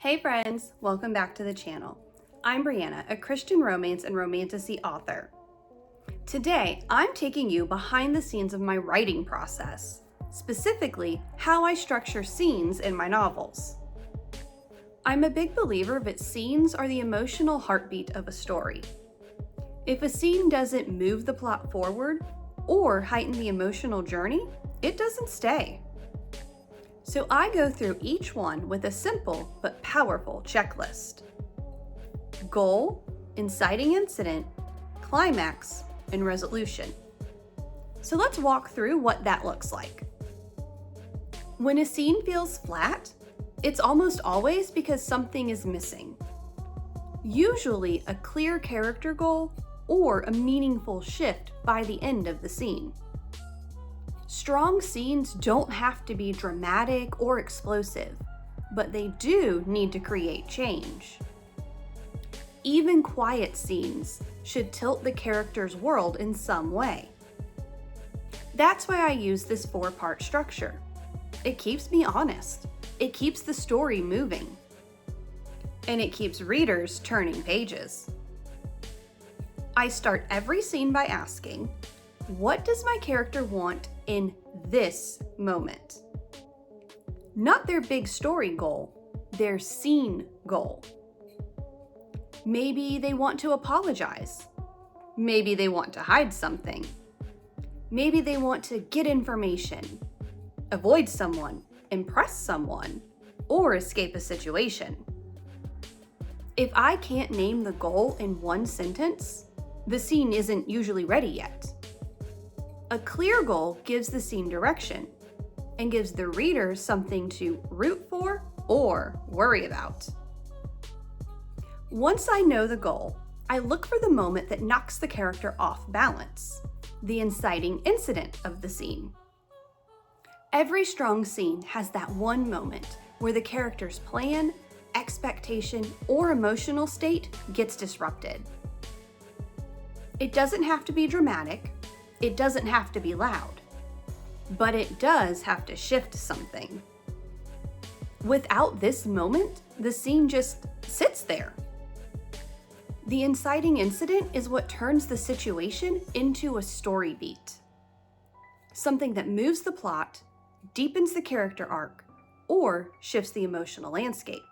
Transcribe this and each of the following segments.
Hey friends, welcome back to the channel. I'm Brianna, a Christian romance and romantasy author. Today, I'm taking you behind the scenes of my writing process, specifically how I structure scenes in my novels. I'm a big believer that scenes are the emotional heartbeat of a story. If a scene doesn't move the plot forward or heighten the emotional journey, it doesn't stay. So I go through each one with a simple but powerful checklist. Goal, inciting incident, climax, and resolution. So let's walk through what that looks like. When a scene feels flat, it's almost always because something is missing. Usually a clear character goal or a meaningful shift by the end of the scene. Strong scenes don't have to be dramatic or explosive, but they do need to create change. Even quiet scenes should tilt the character's world in some way. That's why I use this 4-part structure. It keeps me honest, it keeps the story moving, and it keeps readers turning pages. I start every scene by asking, what does my character want in this moment? Not their big story goal, their scene goal. Maybe they want to apologize. Maybe they want to hide something. Maybe they want to get information, avoid someone, impress someone, or escape a situation. If I can't name the goal in one sentence, the scene isn't usually ready yet. A clear goal gives the scene direction and gives the reader something to root for or worry about. Once I know the goal, I look for the moment that knocks the character off balance, the inciting incident of the scene. Every strong scene has that one moment where the character's plan, expectation, or emotional state gets disrupted. It doesn't have to be dramatic. It doesn't have to be loud, but it does have to shift something. Without this moment, the scene just sits there. The inciting incident is what turns the situation into a story beat. Something that moves the plot, deepens the character arc, or shifts the emotional landscape.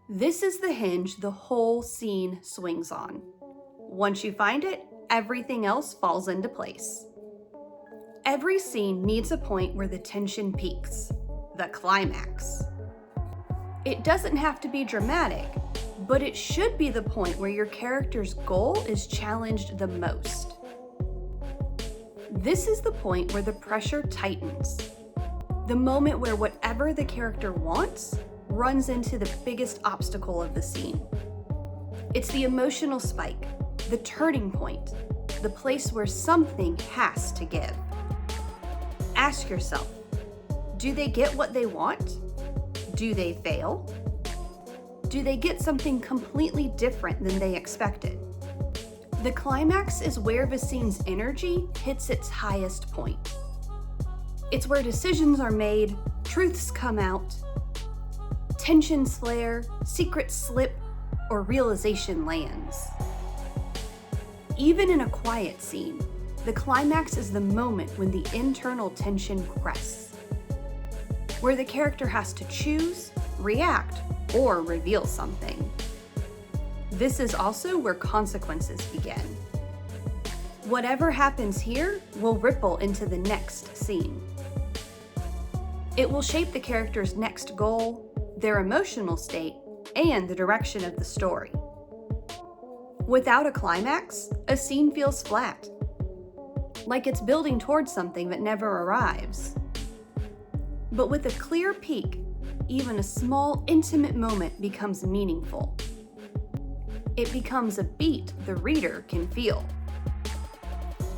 This is the hinge the whole scene swings on. Once you find it, everything else falls into place. Every scene needs a point where the tension peaks, the climax. It doesn't have to be dramatic, but it should be the point where your character's goal is challenged the most. This is the point where the pressure tightens, the moment where whatever the character wants runs into the biggest obstacle of the scene. It's the emotional spike, the turning point, the place where something has to give. Ask yourself, do they get what they want? Do they fail? Do they get something completely different than they expected? The climax is where the scene's energy hits its highest point. It's where decisions are made, truths come out, tensions flare, secrets slip, or realization lands. Even in a quiet scene, the climax is the moment when the internal tension crests, where the character has to choose, react, or reveal something. This is also where consequences begin. Whatever happens here will ripple into the next scene. It will shape the character's next goal, their emotional state, and the direction of the story. Without a climax, a scene feels flat, like it's building towards something that never arrives. But with a clear peak, even a small, intimate moment becomes meaningful. It becomes a beat the reader can feel.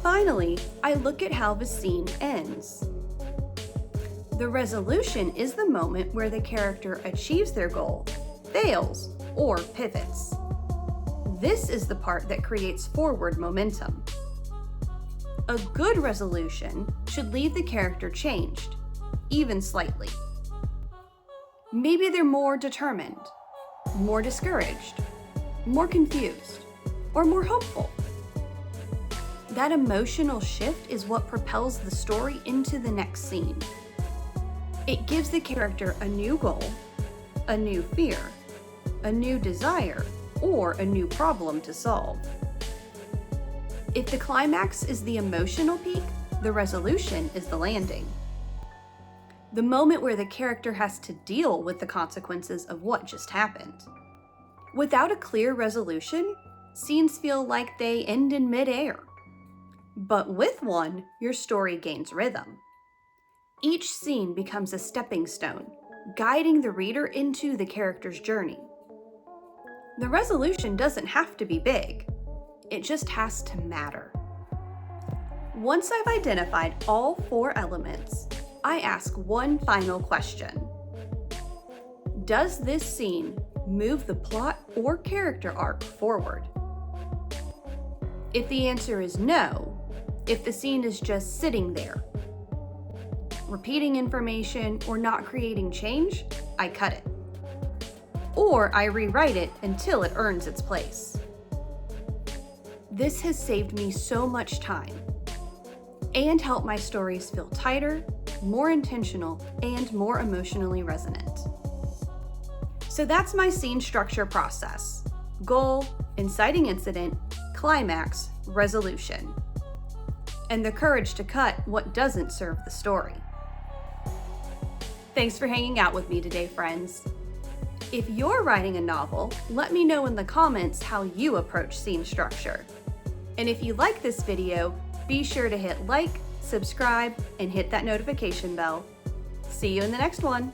Finally, I look at how the scene ends. The resolution is the moment where the character achieves their goal, fails, or pivots. This is the part that creates forward momentum. A good resolution should leave the character changed, even slightly. Maybe they're more determined, more discouraged, more confused, or more hopeful. That emotional shift is what propels the story into the next scene. It gives the character a new goal, a new fear, a new desire, or a new problem to solve. If the climax is the emotional peak, the resolution is the landing. The moment where the character has to deal with the consequences of what just happened. Without a clear resolution, scenes feel like they end in midair. But with one, your story gains rhythm. Each scene becomes a stepping stone, guiding the reader into the character's journey. The resolution doesn't have to be big. It just has to matter. Once I've identified all 4 elements, I ask one final question. Does this scene move the plot or character arc forward? If the answer is no, if the scene is just sitting there, repeating information or not creating change, I cut it. Or I rewrite it until it earns its place. This has saved me so much time and helped my stories feel tighter, more intentional, and more emotionally resonant. So that's my scene structure process: goal, inciting incident, climax, resolution. And the courage to cut what doesn't serve the story. Thanks for hanging out with me today, friends. If you're writing a novel, let me know in the comments how you approach scene structure. And if you like this video, be sure to hit like, subscribe, and hit that notification bell. See you in the next one.